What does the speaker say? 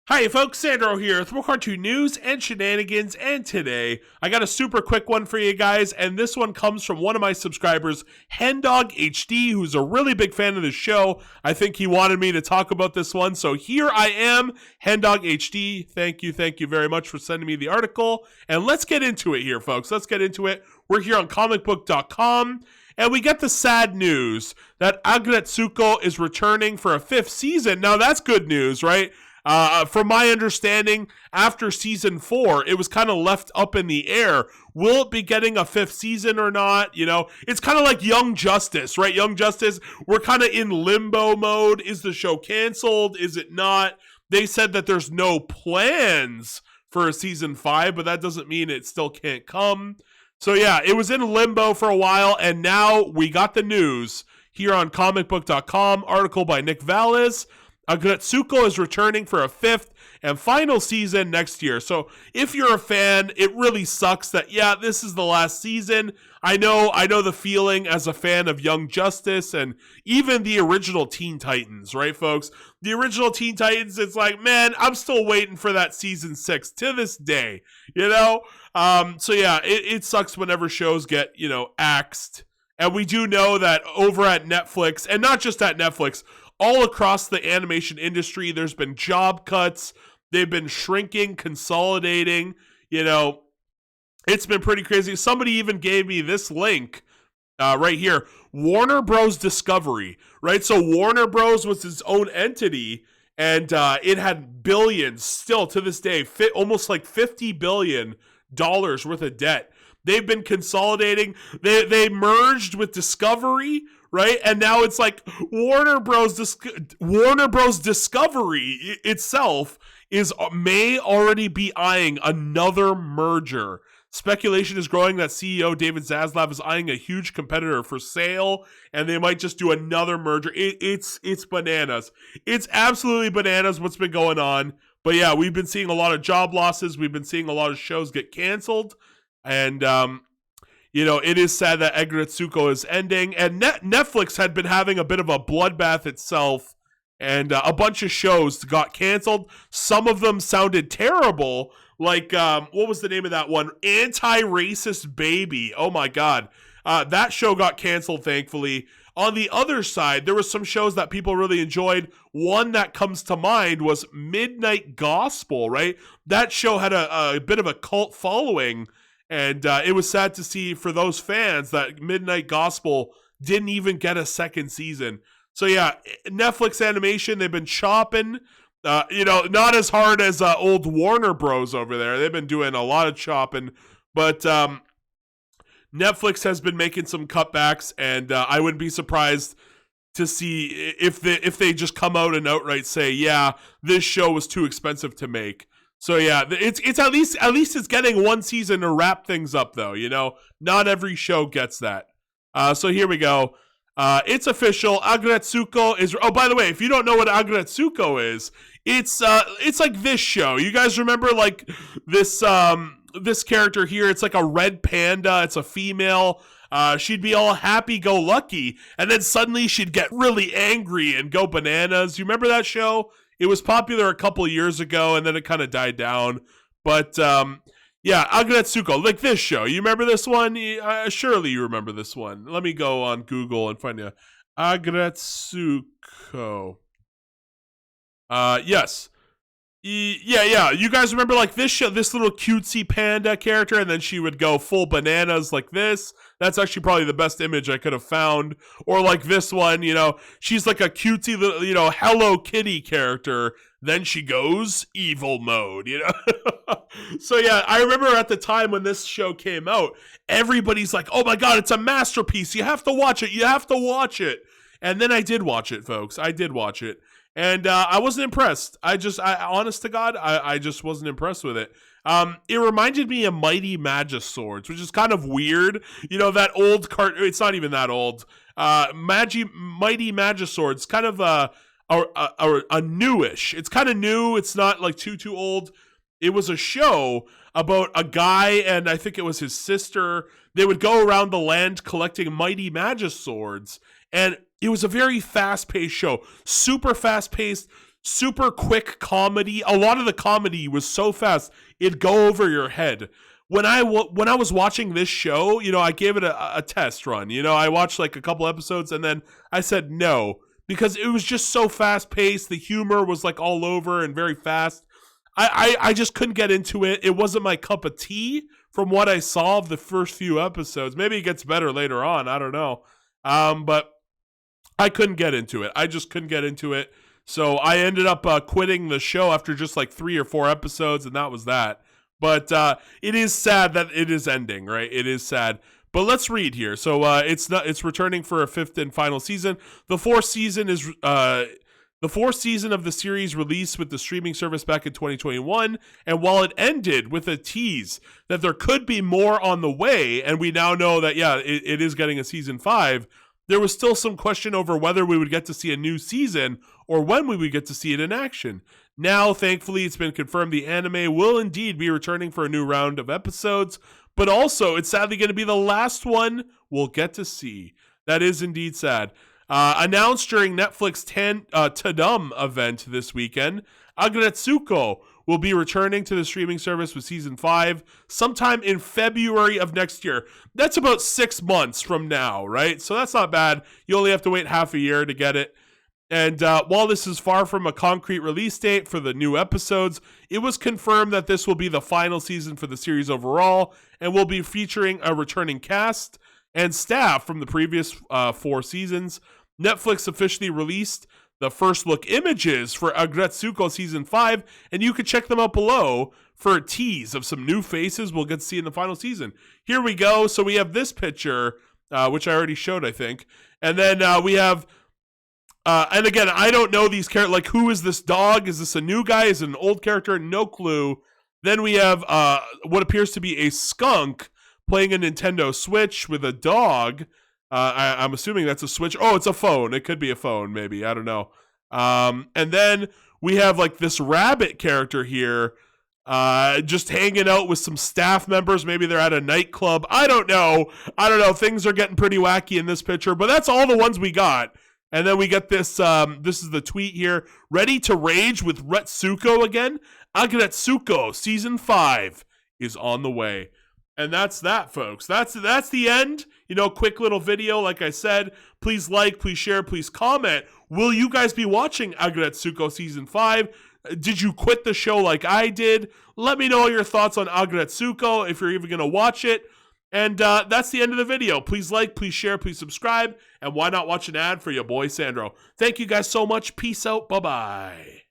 Hi folks, Sandro here with more cartoon news and shenanigans, and today I got a super quick one for you guys, and this one comes from one of my subscribers, Hendog HD, who's a really big fan of the show. I think he wanted me to talk about this one, so here I am, Hendog HD. Thank you very much for sending me the article, and let's get into it here, folks. Let's get into it. We're here on comicbook.com. And we get the sad news that Aggretsuko is returning for a 5th season. Now, that's good news, right? From my understanding, after season 4, it was kind of left up in the air. Will it be getting a 5th season or not? You know, it's kind of like Young Justice, right? Young Justice, we're kind of in limbo mode. Is the show canceled? Is it not? They said that there's no plans for a season 5, but that doesn't mean it still can't come. So yeah, it was in limbo for a while, and now we got the news here on comicbook.com, article by Nick Vallis. Aggretsuko is returning for a 5th and final season next year. So if you're a fan, it really sucks that, yeah, this is the last season. I know the feeling as a fan of Young Justice and even the original Teen Titans, right, folks? The original Teen Titans, it's like, man, I'm still waiting for that season 6 to this day, you know? So yeah, it sucks whenever shows get, axed. And we do know that over at Netflix, and not just at Netflix, all across the animation industry, there's been job cuts. They've been shrinking, consolidating. It's been pretty crazy. Somebody even gave me this link right here. Warner Bros. Discovery, right? So Warner Bros. Was its own entity, and it had billions still to this day, almost like $50 billion worth of debt. They've been consolidating. They merged with Discovery, right? And now it's like Warner Bros. Discovery itself may already be eyeing another merger. Speculation is growing that CEO David Zaslav is eyeing a huge competitor for sale, and they might just do another merger. It's bananas. It's absolutely bananas what's been going on. But yeah, we've been seeing a lot of job losses. We've been seeing a lot of shows get canceled. And, it is sad that Aggretsuko is ending. And Netflix had been having a bit of a bloodbath itself. And a bunch of shows got canceled. Some of them sounded terrible. Like, what was the name of that one? Anti-Racist Baby. Oh, my God. That show got canceled, thankfully. On the other side, there were some shows that people really enjoyed. One that comes to mind was Midnight Gospel, right? That show had a bit of a cult following, and it was sad to see for those fans that Midnight Gospel didn't even get a 2nd season. So yeah, Netflix animation, they've been chopping, not as hard as old Warner Bros. Over there. They've been doing a lot of chopping, but Netflix has been making some cutbacks, and I wouldn't be surprised to see if they just come out and outright say, yeah, this show was too expensive to make. So yeah, it's at least it's getting one season to wrap things up, though. Not every show gets that. So here we go. It's official. Aggretsuko is. Oh, by the way, if you don't know what Aggretsuko is, it's like this show. You guys remember like this this character here? It's like a red panda. It's a female. She'd be all happy-go-lucky, and then suddenly she'd get really angry and go bananas. You remember that show? It was popular a couple years ago, and then it kind of died down. But yeah, Aggretsuko, like this show. You remember this one? Surely you remember this one. Let me go on Google and find you. Aggretsuko. Yes. Yeah. You guys remember like this show, this little cutesy panda character, and then she would go full bananas like this. That's actually probably the best image I could have found. Or like this one, she's like a cutesy little, Hello Kitty character. Then she goes evil mode, So yeah, I remember at the time when this show came out, everybody's like, oh my God, it's a masterpiece. You have to watch it. You have to watch it. And then I did watch it, folks. I did watch it. And I wasn't impressed. Honest to God, I just wasn't impressed with it. It reminded me of Mighty Magiswords, which is kind of weird. That old it's not even that old. Mighty Magiswords, kind of a newish. It's kind of new. It's not like too old. It was a show about a guy, and I think it was his sister. They would go around the land collecting Mighty Magiswords, and it was a very fast-paced show. Super fast-paced, super quick comedy. A lot of the comedy was so fast, it'd go over your head. When I was watching this show, I gave it a test run. I watched like a couple episodes and then I said no because it was just so fast paced. The humor was like all over and very fast. I just couldn't get into it. It wasn't my cup of tea from what I saw of the first few episodes. Maybe it gets better later on. I don't know. But I couldn't get into it. I just couldn't get into it. So I ended up quitting the show after just like 3 or 4 episodes, and that was that. But it is sad that it is ending, right? It is sad. But let's read here. So it's returning for a 5th and final season. The fourth season of the series released with the streaming service back in 2021, and while it ended with a tease that there could be more on the way, and we now know that it is getting a season 5, there was still some question over whether we would get to see a new season or when we would get to see it in action. Now, thankfully, it's been confirmed the anime will indeed be returning for a new round of episodes, but also it's sadly going to be the last one we'll get to see. That is indeed sad. Announced during Netflix Tadum event this weekend, Aggretsuko will be returning to the streaming service with season 5 sometime in February of next year. That's about 6 months from now, right? So that's not bad. You only have to wait half a year to get it. And while this is far from a concrete release date for the new episodes, it was confirmed that this will be the final season for the series overall and will be featuring a returning cast and staff from the previous 4 seasons. Netflix officially released the first look images for Aggretsuko Season 5, and you can check them out below for a tease of some new faces we'll get to see in the final season. Here we go. So we have this picture, which I already showed, I think. And then we have... and again, I don't know these characters. Like, who is this dog? Is this a new guy? Is it an old character? No clue. Then we have what appears to be a skunk playing a Nintendo Switch with a dog. I'm assuming that's a Switch. Oh, it's a phone. It could be a phone, maybe. I don't know. And then we have like this rabbit character here, just hanging out with some staff members. Maybe they're at a nightclub. I don't know. Things are getting pretty wacky in this picture, but that's all the ones we got. And then we get this, this is the tweet here. Ready to rage with Retsuko again? Aggretsuko Season 5 is on the way. And that's that, folks. That's the end. Quick little video, like I said. Please like, please share, please comment. Will you guys be watching Aggretsuko Season 5? Did you quit the show like I did? Let me know your thoughts on Aggretsuko, if you're even going to watch it. And that's the end of the video. Please like, please share, please subscribe. And why not watch an ad for your boy Sandro? Thank you guys so much. Peace out. Bye-bye.